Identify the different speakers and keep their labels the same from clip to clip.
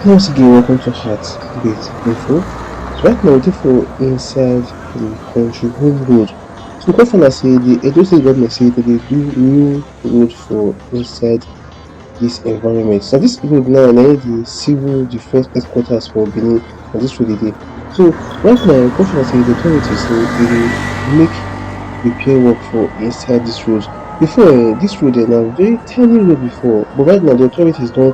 Speaker 1: Once again, welcome to Heartbeat Info. So right now, therefore, inside the country home road. So governor say the Edo State government say that they do new road for inside this environment. So this road now the civil defense headquarters for Benin, and this road they dey. So right now, governor say the authorities say they dey make repair work for inside this road. Before this road na very tiny road before, but right now the authorities don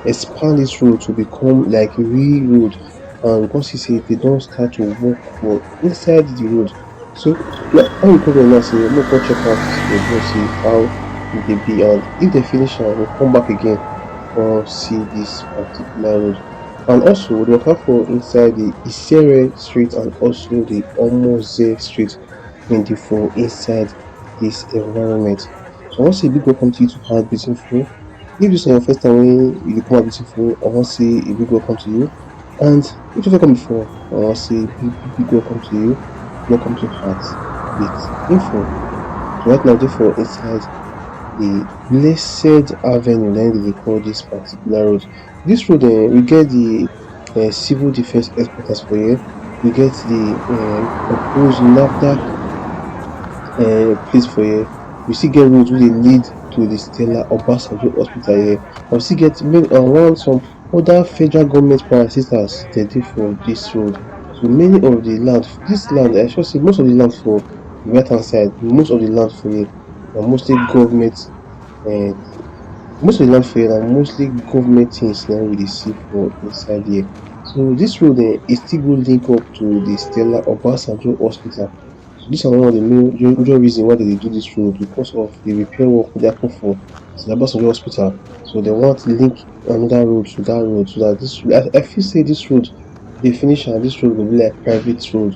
Speaker 1: expand this road to become like real road, and because see say they don start to work for inside the road. So now how we come here now say make we come check out this road, make we see how e dey be, and if they finish am we come back again come see this particular road. And also we dey waka for inside the Isere street and also the omozee street wey dey for inside this environment. So I wan say a big welcome to you to Heartbeat Info. If this na your first time wey you dey come Heartbeat Info, I wan say a big welcome to you. And if you never come before, I wan say big welcome to you. Welcome to Heartbeat Info. So right now, therefore, inside the Blessed Avenue, na im dey call this particular road. This road, we get the civil defense headquarters for here. We get the proposed NAFDAC place for here. We still get roads wey dey lead to the Stella Obasanjo Hospital here. And we still get around some other federal government parastatals dem dey for this road. So many of the land, this land, I sure say most of the land for the right hand side, most of the land for here na mostly government um most of the land for here na mostly government things na we dey see for inside here. So this road e still go link up to the Stella Obasanjo Hospital. So this na one of the major reason why dem dey do this road, because of the repair work wey dey happen for Stella Obasanjo Hospital. So dem want link another road to that road, so that this I feel say this road, if dey finish am, this road go be like private road,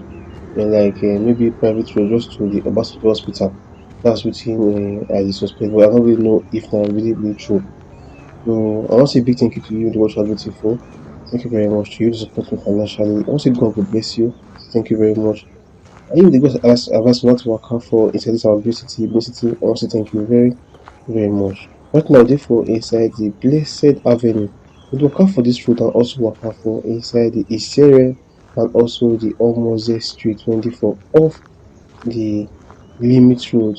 Speaker 1: like maybe private road just to the Obasanjo Hospital. That's wetin I dey suspect, but I no really know if na really true. So I wan say big thank you to you wey watch Heartbeat Info. Thank you very much to you to support me financially. I wan say God go bless you. Thank you very much. And if dey go advise you not to waka for inside this our Benin City, I wan say thank you very much. Right now I dey for inside the Blessed Avenue. We dey waka for this road and also waka for inside the Isere and also the Omozee street wey dey for off the limit road.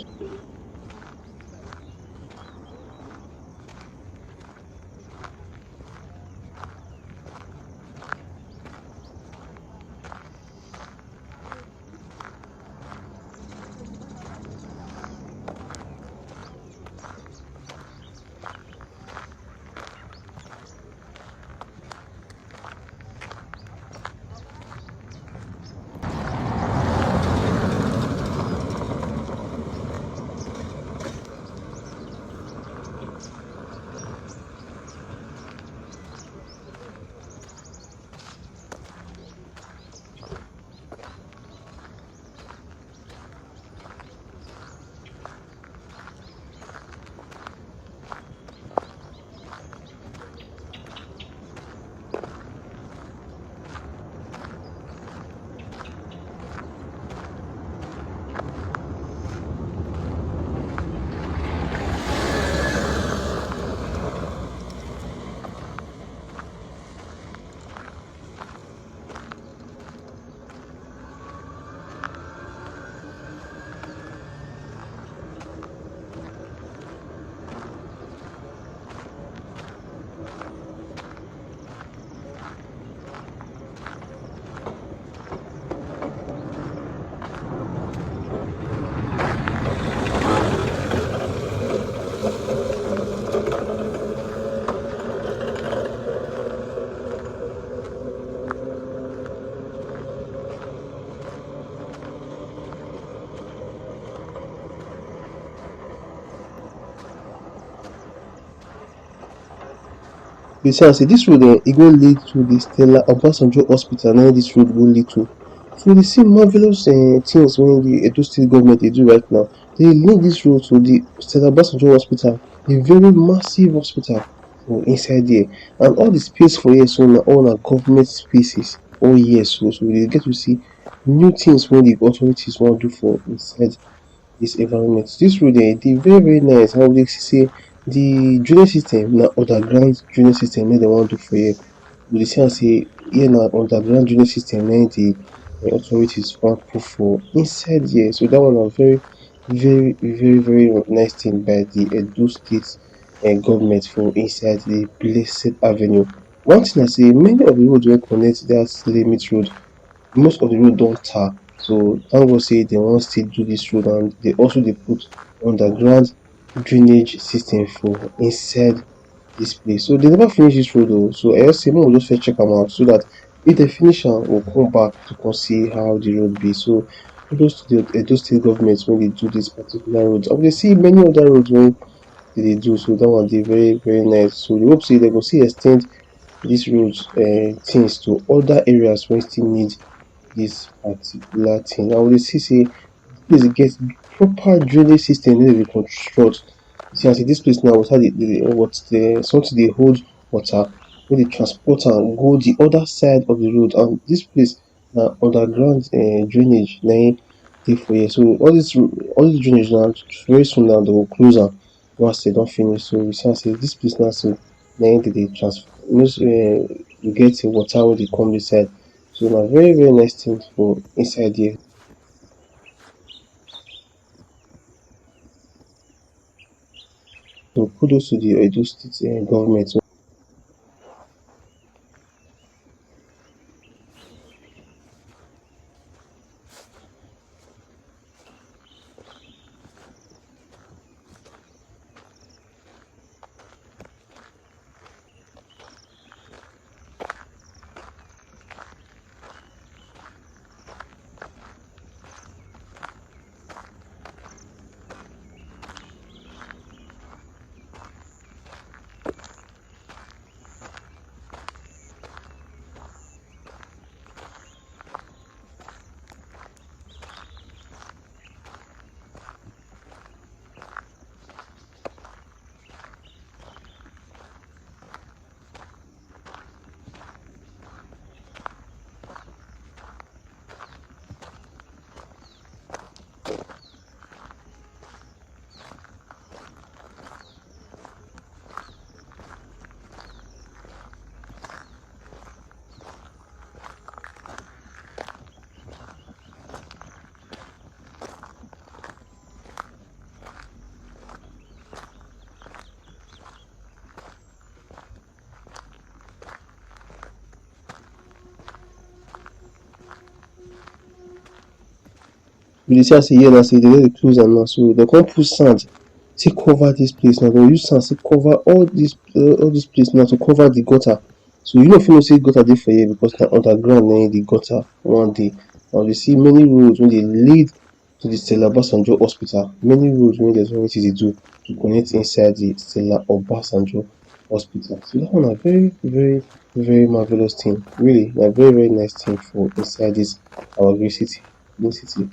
Speaker 1: You see am say dis road e go lead to the Stella Obasanjo Hospital, na im dis road go lead to. So you dey see marvellous things wey the Edo State government dey do right now. Dey link dis road to the Stella Obasanjo Hospital, a very massive hospital for inside there, and all the space for here so na all na government spaces all here so. So we dey get to see new things wey the authorities wan do for inside dis environment. Dis road dey very nice, and we dey see say the drainage system na underground drainage system wey dem wan do for here. we dey see am say here na underground drainage system na im the authorities wan put for inside here. So dat one na very very nice thing by the Edo State government for inside the Blessed Avenue. One thing na say many of the road wey connect dat limit road, most of the road don tar. So thank God say dem wan still do dis road, and dey also dey put underground drainage system for inside dis place. So dey never finish dis road oo, so I just say make we just first check am out so dat if dem finish am we go come back to come see how the road be. So kudos to the Edo State government wey dey do dis particular road, and we dey see many other roads wey dey do, so dat one dey very nice. So we hope say dem go still ex ten d dis road things to other areas wey still need dis particular thing. And we dey see say dis place get proper drainage system wey dem dey construct. You see am say dis place now water dey something dey hold water wey dey transport am go the other side of the road, and dis place na underground drainage na im dey for here. So all dis drainage now very soon now dem go close am once dem don finish. So we see am say dis place now so na im dem dey get water wey dey come dis side. So na very nice thing for inside here. So kudos to the Edo State government. We dey see am say here na say dem don dey close am now, so dem come put sand take cover dis place now. Dem use sand take cover all dis place now to cover the gutter. So you no fit know say gutter dey for here because na underground na im the gutter wan dey. And we dey see many roads wey dey lead to the Stella Obasanjo hospital, many roads wey dem already dey do to connect inside the Stella Obasanjo hospital. So dat one na very marvelous thing, really na very nice thing for inside dis our great city, Benin city.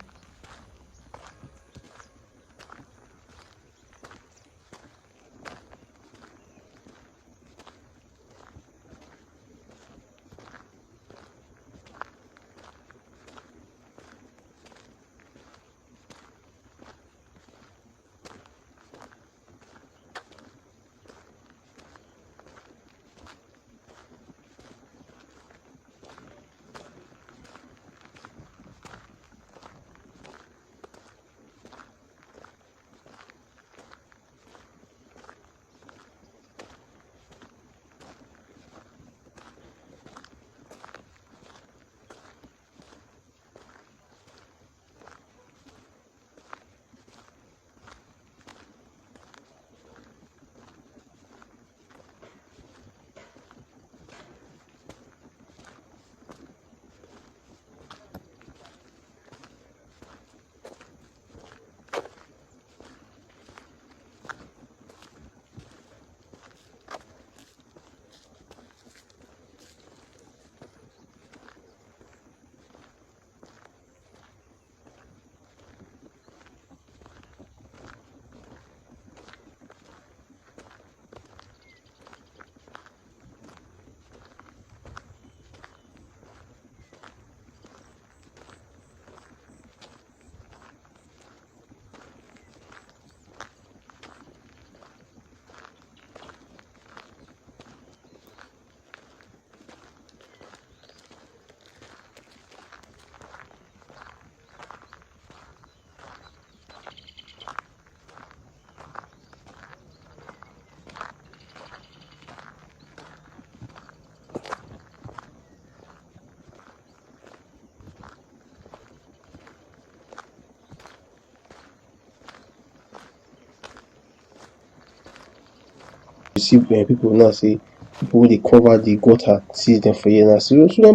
Speaker 1: You see people now say people wey dey cover the gutter see them for here now. So na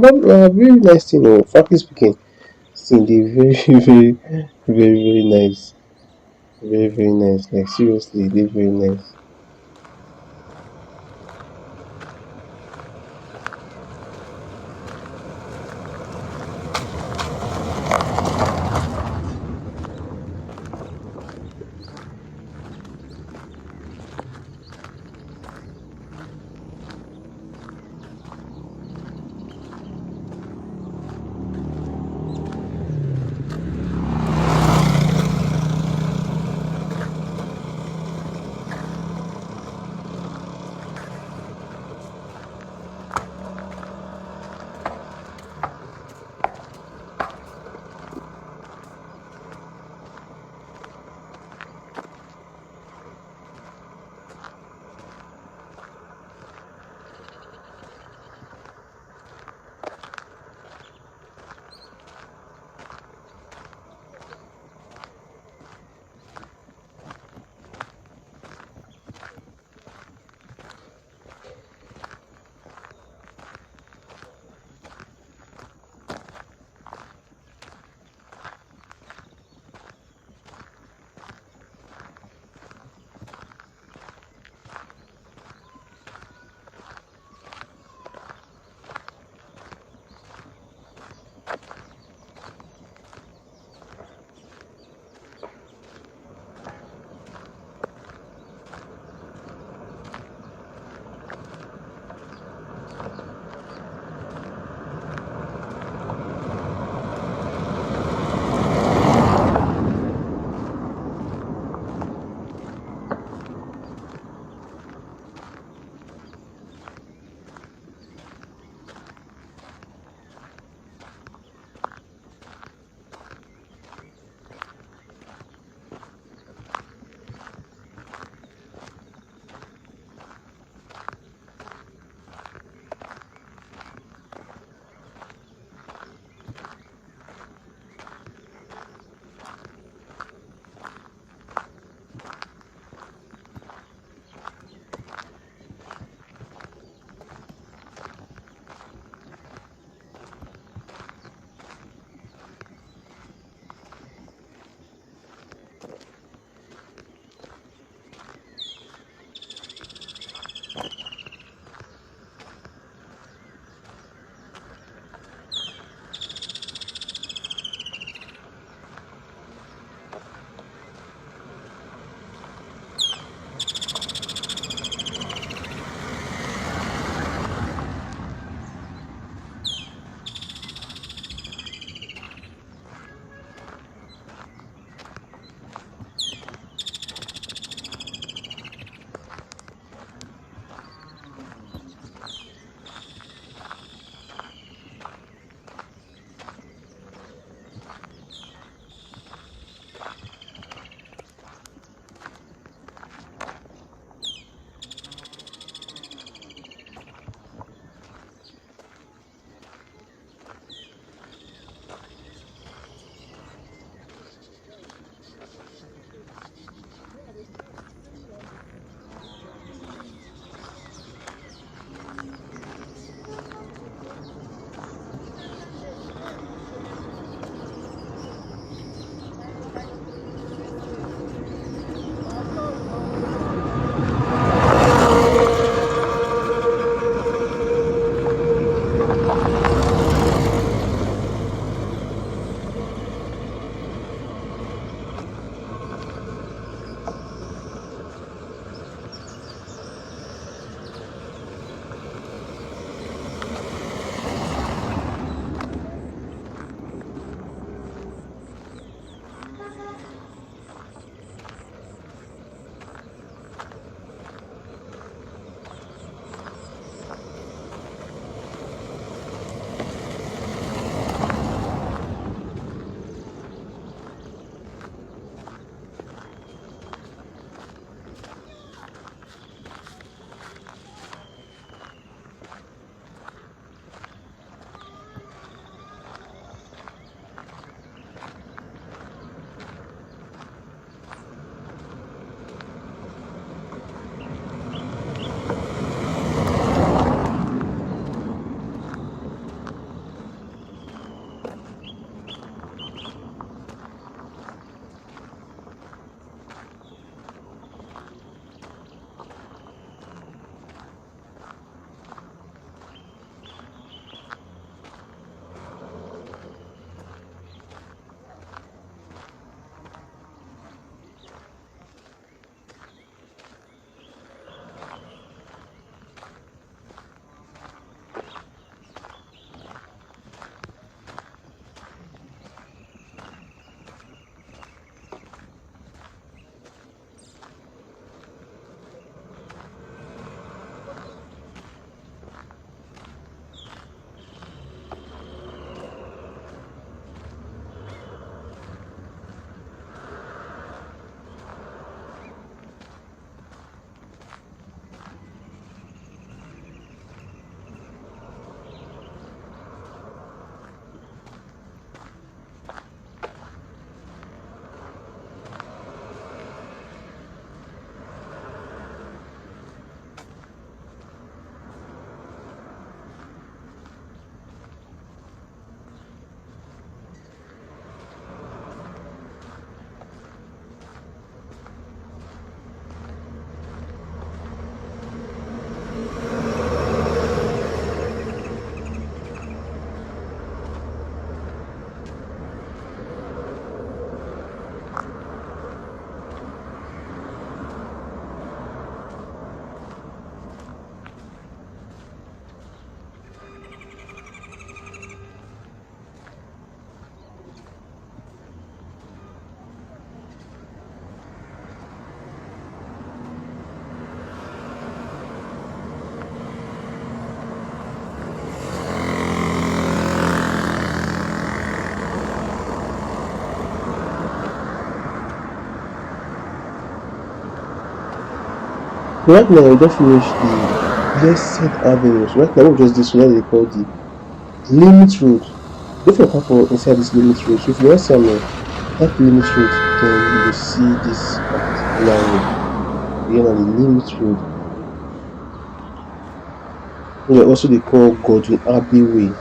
Speaker 1: very nice thing oo. Frankly speaking, this thing dey very very nice. Very nice. Like seriously, e dey very nice. So right now we just finish the blessed avenues. Right now we just this one they call the limit road. Don't forget for inside this limit road. So if you want some type limit road, then you will see this particular road. Again on the limit road. Which also they call Godwin Abbey Way.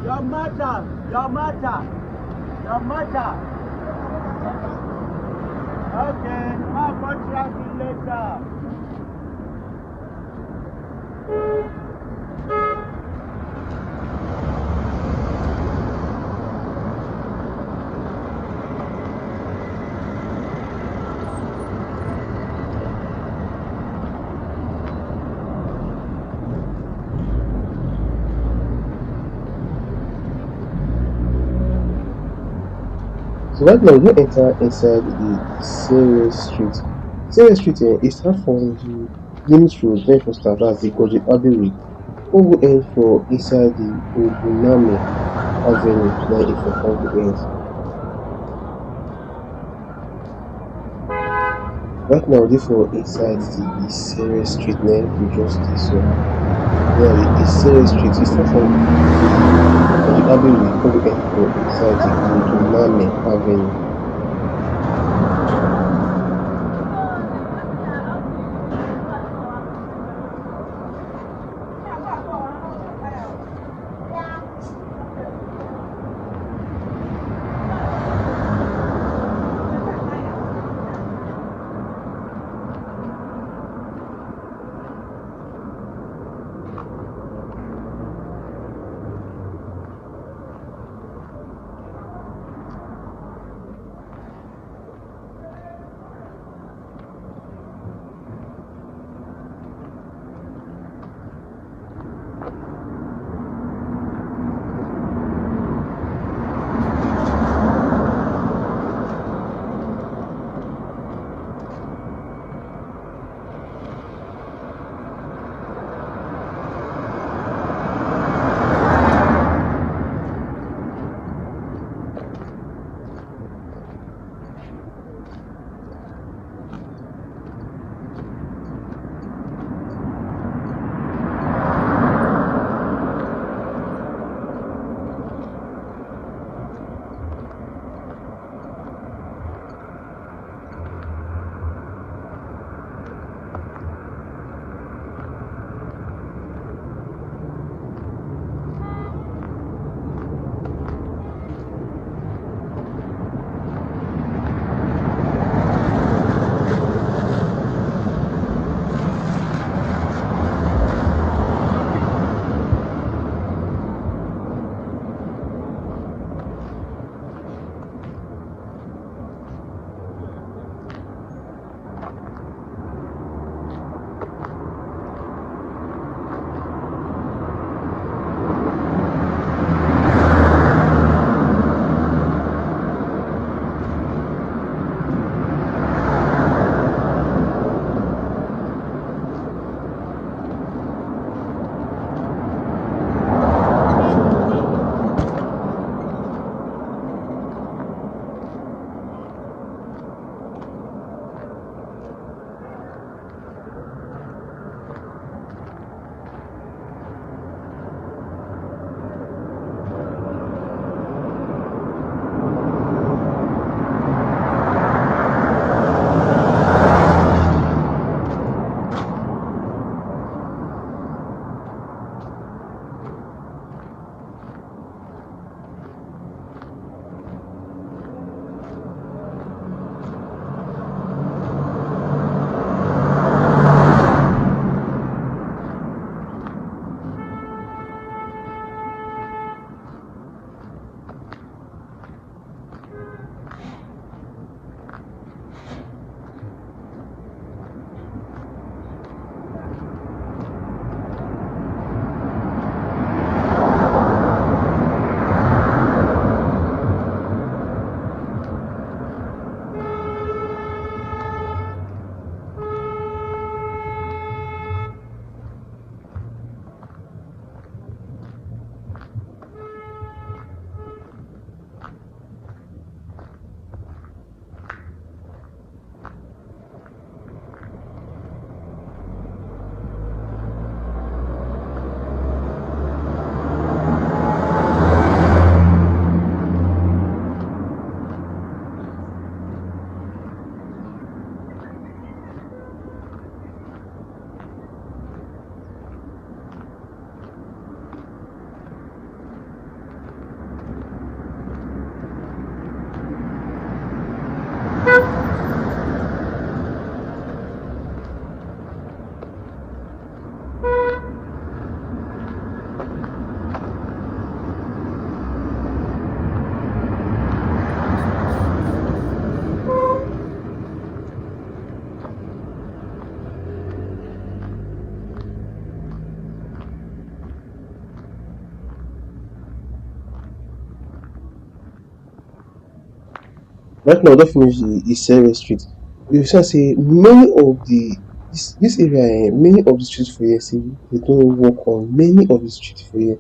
Speaker 2: Your matter, your matter, your matter. Okay, I'll contract you later.
Speaker 1: So right now we enter inside the Isere Street. Isere Street is start from the limit road, then for start as the Godwin Abbey Way. We go end for inside the Oguname Avenue, then if for come to end. Right now we dey for inside the Isere Street now we just dey so. Yeah, the Isere Street e start from the Godwin Abbey Way come end for inside the Oguname Avenue. Right now, I don't finish the Isere Street. You shall say many of this area, many of the streets for here, say they don't work on many of the streets for here.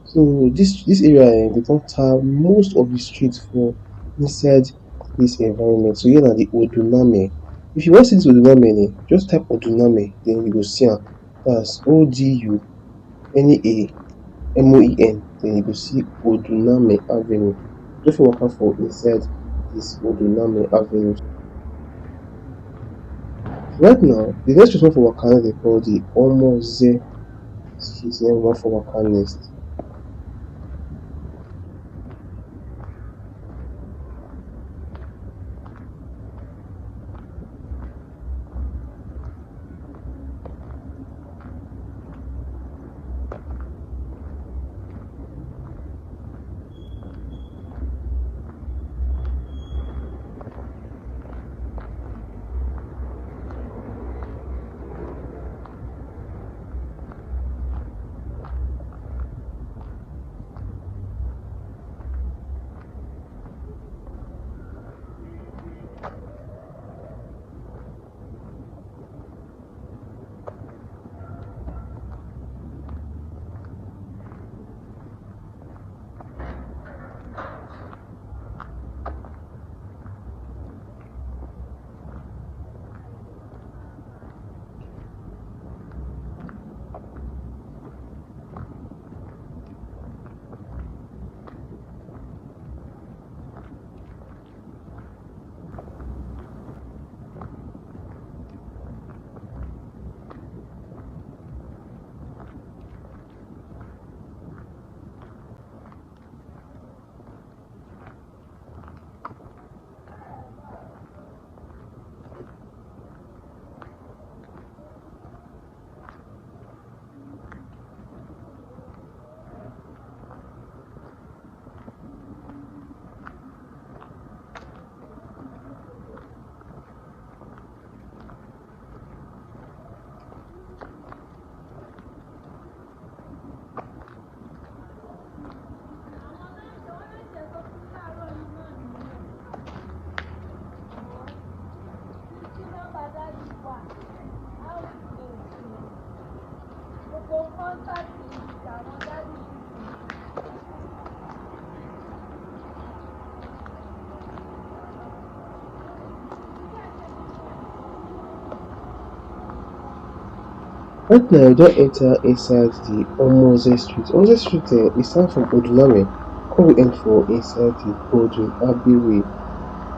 Speaker 1: So this area, they don't have most of the streets for inside this environment. So here are the Oduname. If you want to see this Oduname, just type Oduname, then you go see am. That's OdunameMoen. Then you go see Oduname Avenue. Just walk out for inside this Oduname Avenue. Right now, the next one for Wakana they call the omozee street. Name one for Wakana next. Right now, you don't enter inside the omozee street. Omozee street, we start from Oduname. Come we end for inside the Godwin Abbey Way.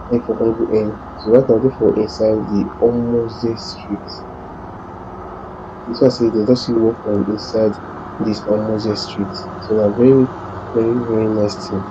Speaker 1: Like for Congo end. So right now, therefore inside the omozee street. This one say they just walk on inside this omozee street. So na very nice thing.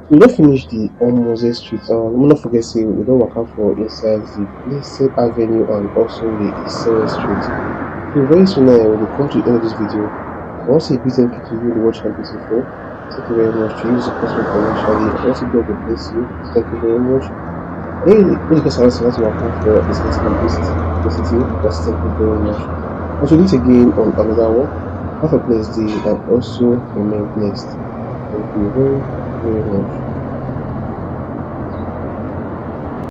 Speaker 1: We don't finish the omozee street. We not forget say we don't walk out for inside the Blessed Avenue and also the Isere street. So very soon we will come to the end of this video. I want to say a big thank you to you the watch and before. Thank you very much to use the person financially. I want to God will bless you. Thank you very much. Hey, when you guys are to work out for this necessity, just thank you very much. Until meet again on another one. Have a blessed day and also remain blessed. Thank you very, very much.